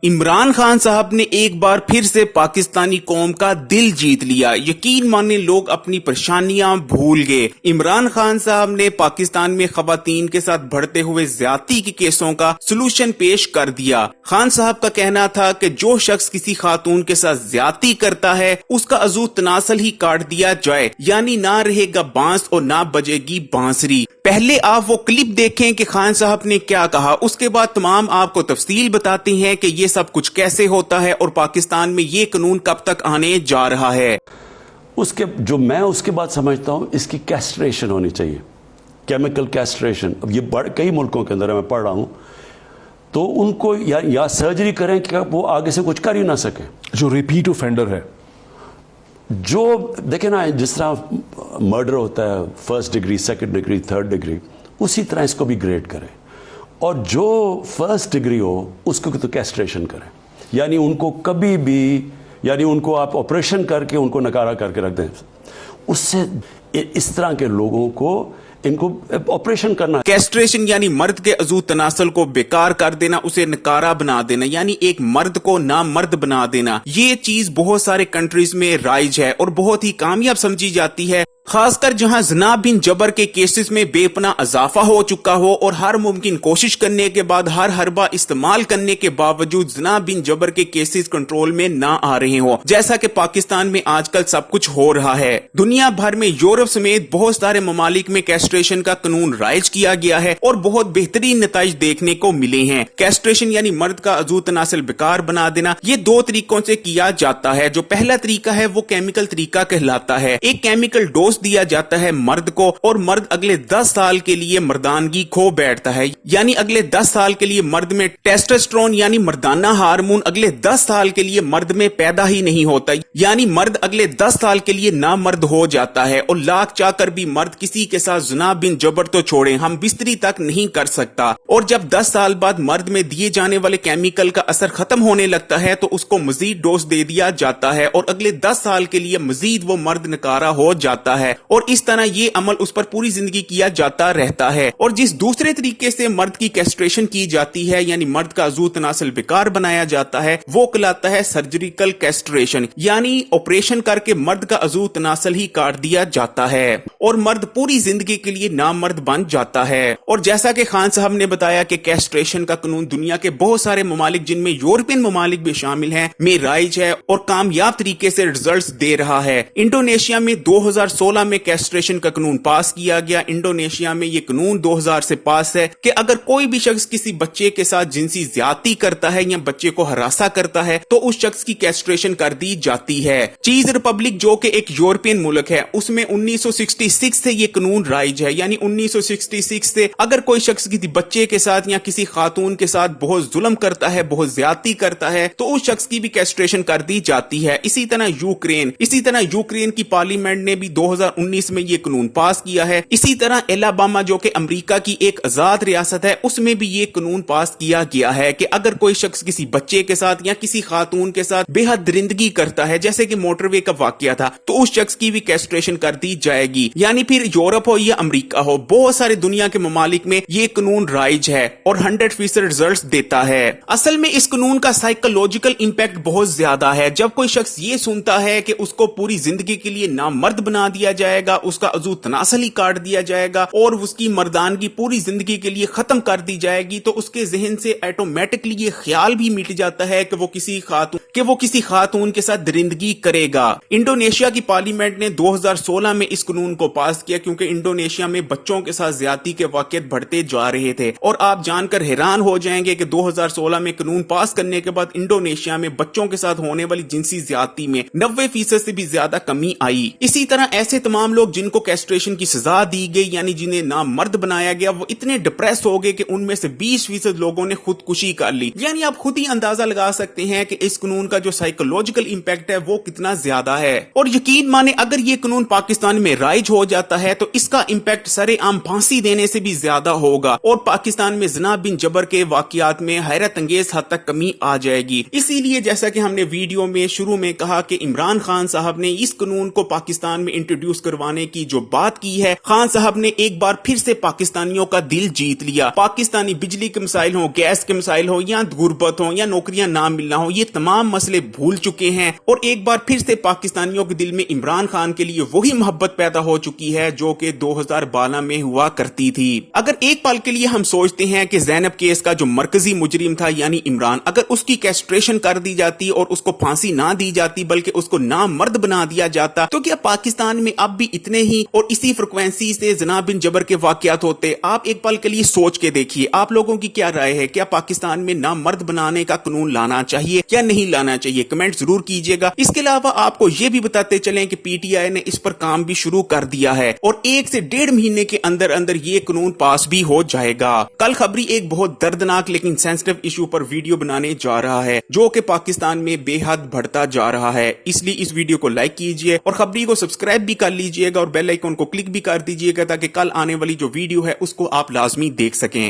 इमरान खान साहब ने एक बार फिर से पाकिस्तानी कौम का दिल जीत लिया। यकीन माने लोग अपनी परेशानियां भूल गए। इमरान खान साहब ने पाकिस्तान में खवातीन के साथ बढ़ते हुए ज्यादती के केसों का सलूशन पेश कर दिया। खान साहब का कहना था कि जो शख्स किसी खातून के साथ ज्यादती करता है उसका अजू तनासल ही काट दिया जाए, यानी ना रहेगा बांस और ना बजेगी बांसुरी। पहले आप वो क्लिप देखें कि खान साहब ने क्या कहा, उसके बाद तमाम आपको तफसील बताते हैं कि ये सब कुछ कैसे होता है और पाकिस्तान में ये कानून कब तक आने जा रहा है। उसके बाद समझता हूं इसकी कैस्ट्रेशन होनी चाहिए, केमिकल कैस्ट्रेशन। अब ये कई मुल्कों के अंदर मैं पढ़ रहा हूं, तो उनको या सर्जरी करें कि वो आगे से कुछ कर ही ना सके। जो रिपीट ऑफेंडर है, जो देखे ना, जिस तरह मर्डर होता है first degree, second degree, third degree, उसी तरह इसको भी ग्रेड करें। और जो फर्स्ट डिग्री हो उसको तो कैस्ट्रेशन करें, यानी उनको कभी भी, यानी उनको आप ऑपरेशन करके उनको नकारा करके रख दें। उससे इस तरह के लोगों को इनको ऑपरेशन करना। कैस्ट्रेशन यानी मर्द के अजू तनासल को बेकार कर देना, उसे नकारा बना देना, यानी एक मर्द को नामर्द बना देना। ये चीज बहुत सारे कंट्रीज में राइज है और बहुत ही कामयाब समझी जाती है, खासकर जहां जना बिन जबर के केसेस में बेपना इजाफा हो चुका हो और हर मुमकिन कोशिश करने के बाद, हर हरबा इस्तेमाल करने के बावजूद जना बिन जबर के केसेस कंट्रोल में ना आ रहे हो, जैसा कि पाकिस्तान में आजकल सब कुछ हो रहा है। दुनिया भर में यूरोप समेत बहुत सारे ममालिक में कैस्ट्रेशन का कानून राइज किया गया है और बहुत बेहतरीन नताइज देखने को मिले हैं। कैस्ट्रेशन यानी मर्द का अजू तनासल बेकार बना देना, ये दो तरीकों से किया जाता है। जो पहला तरीका है वो केमिकल तरीका कहलाता है। एक केमिकल डोज दिया जाता है मर्द को और मर्द अगले 10 साल के लिए मर्दानगी खो बैठता है, यानी अगले 10 साल के लिए मर्द में टेस्टोस्टेरोन यानी मर्दाना हार्मोन अगले 10 साल के लिए मर्द में पैदा ही नहीं होता, यानी मर्द अगले 10 साल के लिए ना मर्द हो जाता है। और लाख चाहकर भी मर्द किसी के साथ जुना बिन जबर तो छोड़े, हम बिस्तरी तक नहीं कर सकता। और जब 10 साल बाद मर्द में दिए जाने वाले केमिकल का असर खत्म होने लगता है तो उसको मजीद डोज दे दिया जाता है और अगले 10 साल के लिए मजीद वो मर्द नकारा हो जाता है और इस तरह ये अमल उस पर पूरी जिंदगी किया जाता रहता है। और जिस दूसरे तरीके से मर्द की कैस्ट्रेशन की जाती है, यानी मर्द का अजू तनासल बेकार बनाया जाता है, वो कहलाता है सर्जिकल कैस्ट्रेशन, यानी ऑपरेशन करके मर्द का अजू तनासल ही काट दिया जाता है और मर्द पूरी जिंदगी के लिए नामर्द बन जाता है। और जैसा कि खान साहब ने बताया कि कैस्ट्रेशन का कानून दुनिया के बहुत सारे ममालिक, जिनमें यूरोपियन ममालिक भी शामिल हैं, में राइज है और कामयाब तरीके से रिजल्ट्स दे रहा है। इंडोनेशिया में 2016 में कैस्ट्रेशन का कानून पास किया गया। इंडोनेशिया में यह कानून 2000 से पास है कि अगर कोई भी शख्स किसी बच्चे के साथ जिनसी ज्यादती करता है या बच्चे को हरासा करता है तो उस शख्स की कैस्ट्रेशन कर दी जाती है। चीज रिपब्लिक जो कि एक यूरोपियन मुल्क है, उसमें 1966 से ये कानून राइज है, यानी 1966 से अगर कोई शख्स किसी बच्चे के साथ या किसी खातून के साथ बहुत जुल्म करता है, बहुत ज्यादती करता है, तो उस शख्स की भी कैस्ट्रेशन कर दी जाती है। इसी तरह यूक्रेन की पार्लियामेंट ने भी 2019 में ये कानून पास किया है। इसी तरह एलाबामा जो कि अमेरिका की एक आजाद रियासत है, उसमें भी ये कानून पास किया गया है कि अगर कोई शख्स किसी बच्चे के साथ या किसी खातून के साथ बेहद दरिंदगी करता है, जैसे कि मोटरवे का वाकया था, तो उस शख्स की भी कैस्ट्रेशन कर दी जाएगी। यानी फिर यूरोप हो या अमेरिका हो, बहुत सारे दुनिया के ममालिक में ये कानून राइज है और 100% रिजल्ट्स देता है। असल में इस कानून का साइकोलॉजिकल इंपैक्ट बहुत ज्यादा है। जब कोई शख्स ये सुनता है कि उसको पूरी जिंदगी के लिए नामर्द बना दिया जाएगा, उसका अजू तनासल ही काट दिया जाएगा और उसकी मर्दानगी पूरी जिंदगी के लिए खत्म कर दी जाएगी, तो उसके जहन से ऑटोमेटिकली ये ख्याल भी मिट जाता है कि वो किसी खातून के साथ दरिंदगी करेगा। इंडोनेशिया की पार्लियामेंट ने 2016 में इस कानून को पास किया क्योंकि इंडोनेशिया में बच्चों के साथ ज्यादती के वाकयात बढ़ते जा रहे थे। और आप जानकर हैरान हो जाएंगे कि 2016 में कानून पास करने के बाद इंडोनेशिया में बच्चों के साथ होने वाली जिनसी ज्यादती में 90% से भी ज्यादा कमी आई। इसी तरह ऐसे तमाम लोग जिनको कैस्ट्रेशन की सजा दी गई, यानी जिन्हें नामर्द बनाया गया, वो इतने डिप्रेस हो गए कि उनमें से 20% लोगों ने खुदकुशी कर ली। यानी आप खुद ही अंदाजा लगा सकते हैं कि इस कानून कानून का जो साइकोलॉजिकल इंपैक्ट है वो कितना ज्यादा है। और यकीन माने अगर ये कानून पाकिस्तान में राइज हो जाता है तो इसका इंपैक्ट सरेआम फांसी देने से भी ज्यादा होगा और पाकिस्तान में जना बिन जबर के वाकयात में हैरत अंगेज हद तक कमी आ जाएगी। इसीलिए जैसा कि हमने वीडियो में शुरू में कहा कि इमरान खान साहब ने इस कानून को पाकिस्तान में इंट्रोड्यूस करवाने की जो बात की है, खान साहब ने एक बार फिर से पाकिस्तानियों का दिल जीत लिया। पाकिस्तानी बिजली के मसाइल हो, गैस के मसाइल हो, या गुर्बत हो, या नौकरियां ना मिलना हो, ये तमाम मसले भूल चुके हैं और एक बार फिर से पाकिस्तानियों के दिल में इमरान खान के लिए वही मोहब्बत पैदा हो चुकी है जो कि 2012 में हुआ करती थी। अगर एक पल के लिए हम सोचते हैं कि ज़ैनब केस का जो मरकजी मुजरिम था यानी इमरान, अगर उसकी कैस्ट्रेशन कर दी जाती और उसको फांसी ना दी जाती बल्कि उसको नामर्द बना दिया जाता, तो क्या पाकिस्तान में अब भी इतने ही और इसी फ्रिक्वेंसी से जना बिन जबर के वाकयात होते? आप एक पल के लिए सोच के देखिए, आप लोगों की क्या राय है? क्या पाकिस्तान में नामर्द बनाने का कानून लाना चाहिए या नहीं लाना चाहिए? कमेंट जरूर कीजिएगा। इसके अलावा आपको यह भी बताते चलें कि पीटीआई ने इस पर काम भी शुरू कर दिया है और 1 से 1.5 महीने के अंदर अंदर ये कानून पास भी हो जाएगा। कल खबरी एक बहुत दर्दनाक लेकिन सेंसिटिव इशू पर वीडियो बनाने जा रहा है जो कि पाकिस्तान में बेहद बढ़ता जा रहा है, इसलिए इस वीडियो को लाइक कीजिए और खबरी को सब्सक्राइब भी कर लीजिएगा और बेल आइकन को क्लिक भी कर दीजिएगा ताकि कल आने वाली जो वीडियो है उसको आप लाजमी देख सकें।